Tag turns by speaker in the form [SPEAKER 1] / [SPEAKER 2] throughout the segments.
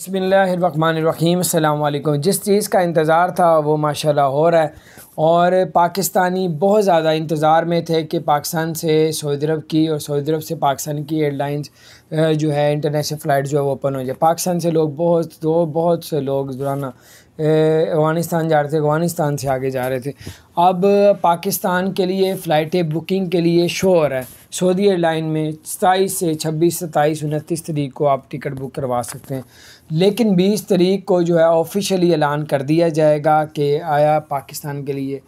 [SPEAKER 1] बिस्मिल्लाहिर्रहमानिर्रहीम। अस्सलाम वालेकुम। जिस चीज़ का इंतज़ार था वो माशाल्लाह हो रहा है और पाकिस्तानी बहुत ज़्यादा इंतज़ार में थे कि पाकिस्तान से सऊदी अरब की और सऊदी अरब से पाकिस्तान की एयरलाइंस जो है इंटरनेशनल फ़्लाइट जो है वो ओपन हो जाए। पाकिस्तान से लोग बहुत से लोग रोज़ाना अफ़गानिस्तान जा रहे थे, अफ़गानिस्तान से आगे जा रहे थे। अब पाकिस्तान के लिए फ़्लाइटें बुकिंग के लिए शो हो रहा है सऊदी एयरलाइन में 27 से 26, 27, 29 तारीख को आप टिकट बुक करवा सकते हैं। लेकिन 20 तारीख को जो है ऑफिशियली ऐलान कर दिया जाएगा कि आया पाकिस्तान के लिए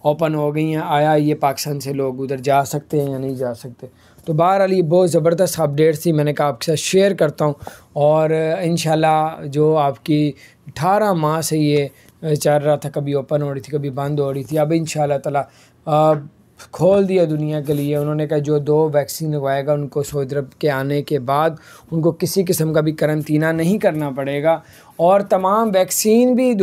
[SPEAKER 1] ओपन हो गई हैं, आया ये पाकिस्तान से लोग उधर जा सकते हैं या नहीं जा सकते। तो बहरहाल ये बहुत ज़बरदस्त अपडेट थी, मैंने कहा आपके साथ शेयर करता हूँ। और इंशाल्लाह जो आपकी 18 माह से ये चल रहा था, कभी ओपन हो रही थी कभी बंद हो रही थी, अब इंशाल्लाह ताला खोल दिया दुनिया के लिए। उन्होंने कहा जो 2 वैक्सीन लगवाएगा उनको सऊदी अरब के आने के बाद उनको किसी किस्म का भी करंतना नहीं करना पड़ेगा। और तमाम वैक्सीन भी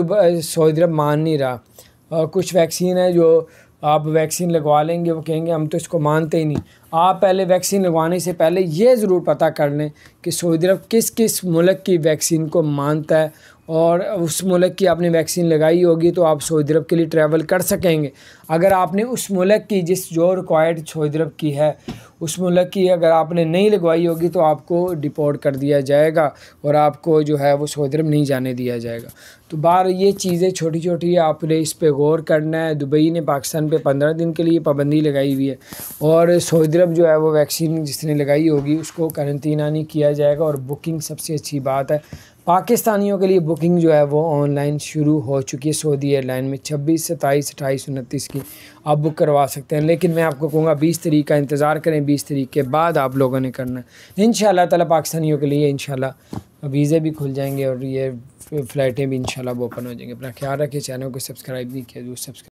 [SPEAKER 1] सऊदी अरब मान नहीं रहा। कुछ वैक्सीन है जो आप वैक्सीन लगवा लेंगे, वो कहेंगे हम तो इसको मानते ही नहीं। आप पहले वैक्सीन लगवाने से पहले ये ज़रूर पता कर लें कि सऊदी अरब किस किस मुल्क की वैक्सीन को मानता है, और उस मुल्क की आपने वैक्सीन लगाई होगी तो आप सऊदी अरब के लिए ट्रैवल कर सकेंगे। अगर आपने उस मुल्क की जो रिक्वायर्ड सऊदी अरब की है उस मुल्क की अगर आपने नहीं लगवाई होगी तो आपको डिपोर्ट कर दिया जाएगा और आपको जो है वो सऊदी अरब नहीं जाने दिया जाएगा। तो बाहर ये चीज़ें छोटी छोटी आपने इस पे गौर करना है। दुबई ने पाकिस्तान पे 15 दिन के लिए पाबंदी लगाई हुई है और सऊदी अरब जो है वो वैक्सीन जिसने लगाई होगी उसको करंतना नहीं किया जाएगा। और बुकिंग सबसे अच्छी बात है, पाकिस्तानियों के लिए बुकिंग जो है वो ऑनलाइन शुरू हो चुकी है सऊदी एयरलाइन में। 26, 27, 28, 29 की आप बुक करवा सकते हैं। लेकिन मैं आपको कहूँगा 20 तारीख का इंतज़ार करें, 20 तारीख के बाद आप लोगों ने करना है। इंशाल्लाह ताला पाकिस्तानियों के लिए इंशाल्लाह वीज़े भी खुल जाएंगे और ये फ़्लाइटें भी इंशाल्लाह ओपन हो जाएंगे। अपना ख्याल रखिए, चैनल को सब्सक्राइब नहीं किया जो सब्सक्राइब